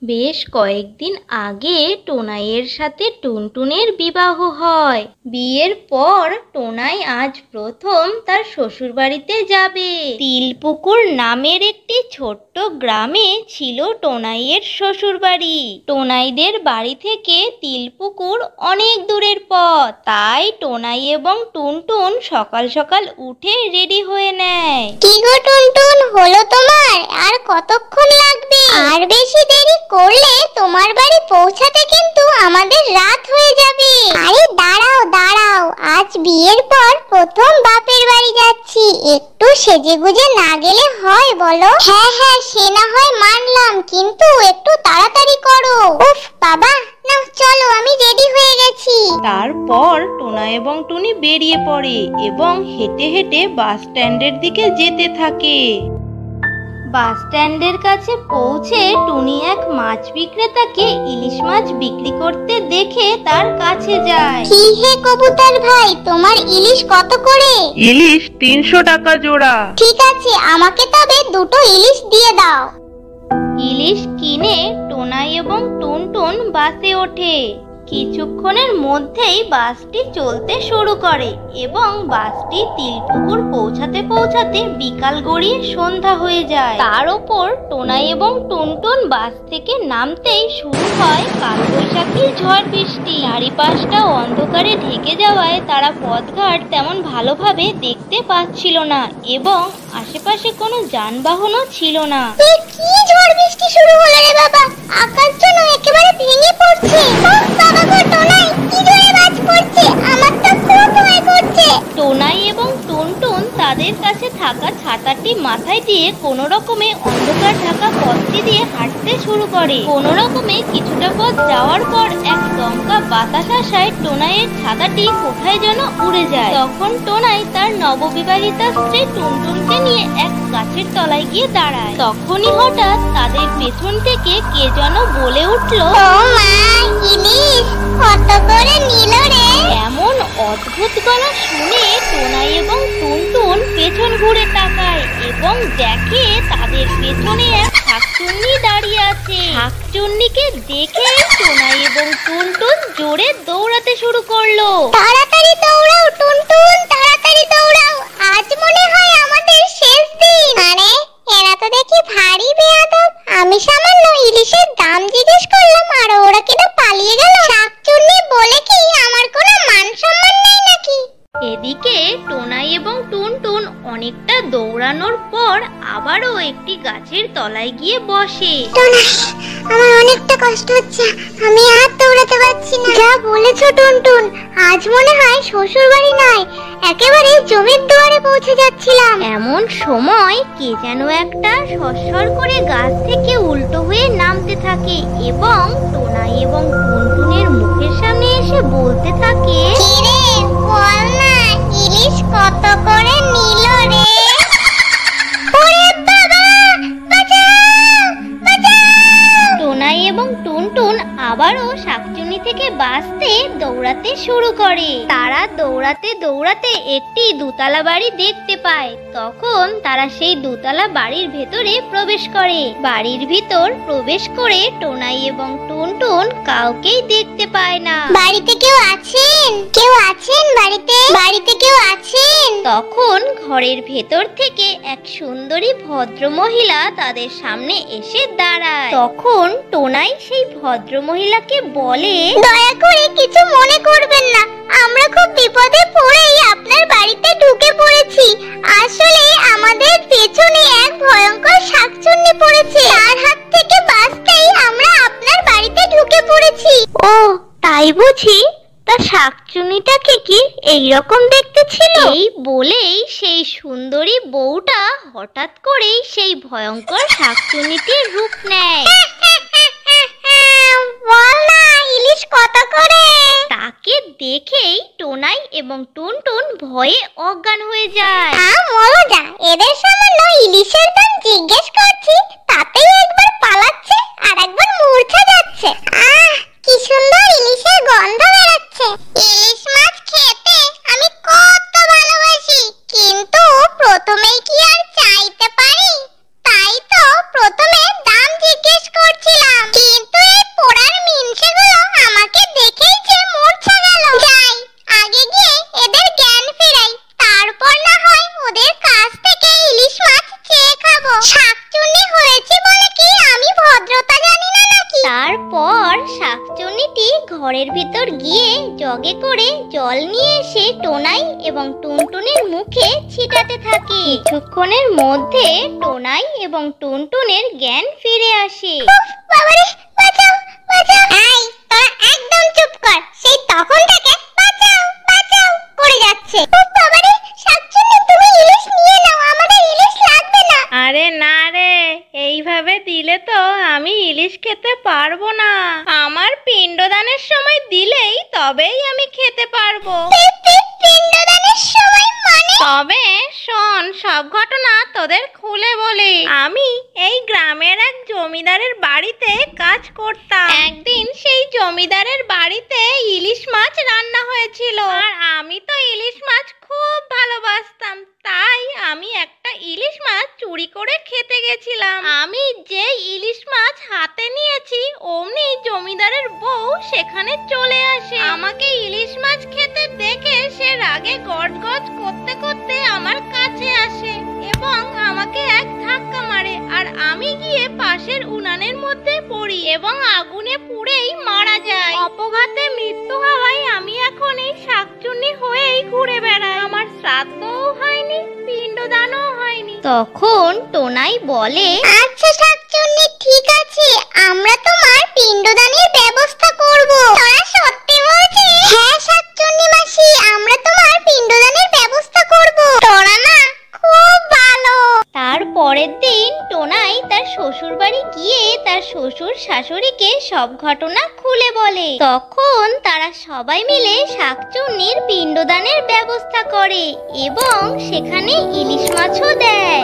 বেশ কয়েকদিন আগে টোনাইয়ের সাথে টুনটুনের বিবাহ হয়। বিয়ের পর টোনাই আজ প্রথম তার শ্বশুরবাড়িতে যাবে। তিলপুকুর নামের একটি ছোট্ট গ্রামে ছিল টোনাইয়ের শ্বশুরবাড়ি। টোনাইদের বাড়ি থেকে তিলপুকুর অনেক দূরের পথ, তাই টোনাই এবং টুনটুন সকাল সকাল উঠে রেডি হয়ে নেয়। কি গো টুনটুন, হলো তোমার? আর কতক্ষণ লাগবে? আর বেশি দেরি করলে তোমার বাড়ি পৌঁছাতে কিন্তু আমাদের রাত হয়ে যাবে। আরে দাঁড়াও দাঁড়াও, আজ বিয়ের পর প্রথম বাপের বাড়ি যাচ্ছি, একটু সেজেগুজে না গেলে হয় বলো? হ্যাঁ হ্যাঁ, সে না হয় মানলাম, কিন্তু একটু তাড়াতাড়ি করো। উফ বাবা, না চলো, আমি রেডি হয়ে গেছি। তারপর টোনা এবং টুনি বেরিয়ে পড়ে এবং হেঁটে হেঁটে বাস স্ট্যান্ডের দিকে যেতে থাকে। বাস স্ট্যান্ডের কাছে পৌঁছে টুনি এক মাছ বিক্রেতাকে ইলিশ মাছ বিক্রি করতে দেখে তার কাছে যায়। কি হে কবুতর ভাই, তোমার ইলিশ কত করে? ইলিশ 300 টাকা জোড়া। ঠিক আছে, আমাকে তবে দুটো ইলিশ দিয়ে দাও। ইলিশ কিনে টোনাই এবং টুনটুন বাসে ওঠে। কিছুক্ষণের মধ্যেই বাসটি চলতে শুরু করে এবং বাসটি তিলপুকুর পৌঁছাতে পৌঁছাতে বিকাল গড়িয়ে সন্ধ্যা হয়ে যায়। তার ওপর টোনাই এবং টুনটুন বাস থেকে নামতেই শুরু হয় কালবৈশাখী ঝড় বৃষ্টি। চারিপাশটা অন্ধকারে ঢেকে যাওয়ায় তারা পথঘাট তেমন ভালোভাবে দেখতে পাচ্ছিল না এবং আশেপাশে কোনো যানবাহনও ছিল না। কি ঝড় বৃষ্টি শুরু হলো রে বাবা, আকাশ যেন একেবারে ভেঙে পড়ছে। বাবা গো টোনাই, কি জোরে বাজ পড়ছে, আমার তো খুব ভয় করছে। টোনাই এবং টুনটুন তাদের কাছে থাকা ছাতাটি মাথায় দিয়ে কোনো রকমে অন্ধকার ঢাকা পথটি দিয়ে হাঁটতে শুরু করে। কোনো রকমে কিছুটা পথ যাওয়ার পর এক দমকা বাতাস আসায় টোনাইয়ের ছাতাটি কোথায় যেন উড়ে যায়। তখন টোনাই তার নববিবাহিতা স্ত্রী টুনটুনকে নিয়ে এক গাছের তলায় গিয়ে দাঁড়ায়। তখনই হঠাৎ তাদের পেছন থেকে কে যেন বলে উঠল, ও মা, ইলিশ কত করে নিল রে? এমন অদ্ভুত গলা শুনে টোনাই এবং টুনটুন পেছন ঘুরে তাকায় এবং দেখে তাদের পেছনে এক শাকচুন্নি দাঁড়িয়ে আছে। শাকচুন্নিকে দেখে টোনাই এবং টুনটুন জোরে দৌড়াতে শুরু করলো। তাড়াতাড়ি দৌড়াও টুনটুন, তাড়াতাড়ি দৌড়াও, আজ মনে হয় আমাদের শেষ দিন। আরে এরা তো দেখি ভারী বেয়াদব, আমি সামান্য ইলিশের দাম জিজ্ঞেস করলাম আর ওরা কিনা পালিয়ে গেল। শাকচুন্নি বলে কি আমার কোনো মান সম্মান নেই নাকি? এদিকে টোনাই এবং টুনটুন অনেকটা দৌড়ানোর পর আবারও একটি গাছের তলায় গিয়ে বসে। টোনাই, আমার অনেকটা কষ্ট হচ্ছে, আমি আর দৌড়াতে পারছি না। যা বলেছো টুনটুন, আজ মনে হয় শ্বশুর বাড়ি নয়, একেবারে জমির দুয়ারে পৌঁছে যাচ্ছিলাম। এমন সময় কে যেন একটা সরসর করে গাছ থেকে উল্টো হয়ে নামতে থাকে এবং টোনাই এবং টুনটুনের মুখের সামনে এসে বলতে থাকে, কি রে, বল না, ইলিশ কত করে নিল রে? ওরে বাবা, বাঁচাও বাঁচাও! টোনাই এবং টুনটুন আবারও শাকচুন্নি থেকে বাঁচতে দৌড়াতে শুরু করে। তারা দৌড়াতে দৌড়াতে একটি দোতলা বাড়ি দেখতে পায়। তখন তারা সেই দোতলা বাড়ির ভেতরে প্রবেশ করে। বাড়ির ভিতর প্রবেশ করে টোনাই এবং টুনটুন কাউকেই দেখতে পায় না। বাড়িতে কেউ আছেন? কেউ আছেন বাড়িতে? বাড়িতে কেউ আছেন? তখন ঘরের ভেতর থেকে এক সুন্দরী ভদ্র মহিলা তাদের সামনে এসে দাঁড়ায়। তখন টোনাই সেই ভদ্র মহিলাকে বলে, দয়া করে কিছু মনে করবেন না, আমরা খুব বিপদে পড়েই আপনার বাড়িতে ঢুকে পড়েছি। আসলে আমাদের পেছনে এক ভয়ঙ্কর শাকচুন্নি পড়েছে, তার হাত থেকে বাঁচতেই আমরা আপনার বাড়িতে ঢুকে পড়েছি। ও তাই বুঝি? তা শাকচুন্নিটাকে কি এইরকম দেখতে ছিল? এই বলেই সেই সুন্দরী বউটা হঠাৎ করেই সেই ভয়ঙ্কর শাকচুন্নিটির রূপ নেয়। বল না, ইলিশ কত করে? তাকে দেখেই টোনাই এবং টুনটুন ভয়ে অজ্ঞান হয়ে যায়। মজা, এদের সামান্য ইলিশের দাম জিজ্ঞেস করছি, তাতেই একবার পালাচ্ছে আর একবার মূর্ছা যাচ্ছে। কি সুন্দর ইলিশের গন্ধ বেরোচ্ছে। ইলিশ মাছ খেতে আমি কত ভালোবাসি, কিন্তু প্রথমেই কি আর চাইতে পারি? তাই তো প্রথমে দাম জিজ্ঞেস করছিলাম। কি ঘুমাতে থাকে। কিছুক্ষণের মধ্যে টোনাই এবং টুনটুনের জ্ঞান ফিরে আসে। বাবারে, বাঁচাও বাঁচাও। এই তোরা একদম চুপ কর, সেই তখন থেকে বাঁচাও বাঁচাও করে যাচ্ছে। বাবারে শাকচুন্নি, তুমি ইলিশ নিয়ে নাও, আমাদের ইলিশ লাগবে না। আরে না রে, এইভাবে দিলে তো আমি ইলিশ খেতে পারবো না। আমার পিণ্ডদানের সময় দিলেই তবেই আমি খেতে পারবো। পিণ্ডদানের সময় মানে? তবে শোন, সব ঘটনা তোদের খুলে বলি। আমি এই গ্রামের এক জমিদারের বাড়িতে কাজ করতাম। একদিন সেই জমিদারের বাড়িতে ইলিশ মাছ রান্না হয়েছিল, আর আমি তো ইলিশ মাছ খুব ভালোবাসতাম। তাই আমি একটা ইলিশ মাছ চুরি করে খেতে গেছিলাম। আমি যে ইলিশ মাছ হাতে নিয়েছি, অমনি জমিদারের বউ সেখানে চলে আসে। আমাকে ইলিশ মাছ খেতে দেখে সে রাগে গজগজ করতে করতে আমার কাছে আসে এবং আমাকে এক ধাক্কা মারে, আর আমি গিয়ে পাশের উনানের মধ্যে পড়ি এবং আগুনে পুড়েই মারা যাই। অপঘাতে মৃত্যু হওয়ায় আমি এখন এই শাকচুন্নি হয়েই ঘুরে বেড়াই। আমার শ্রাদ্ধও হয়নি, পিণ্ডদানও হয়নি। তখন টোনাই বলে, আচ্ছা শাকচুন্নি, ঠিক আছে, আমরা তোমার পিণ্ডদানের ব্যবস্থা করব। তোরা সত্যি বলছিস? হ্যাঁ শাকচুন্নি মাসি, আমরা তোমার পিণ্ডদানের ব্যবস্থা করব। তোরা না খুব ভালো। তার পরের দিন টোনাই তার শ্বশুর বাড়ি গিয়ে তার শ্বশুর শাশুড়িকে সব ঘটনা খুলে বলে। তখন তারা সবাই মিলে শাকচুন্নির পিণ্ডদানের ব্যবস্থা করে এবং সেখানে ইলিশ মাছও দেয়।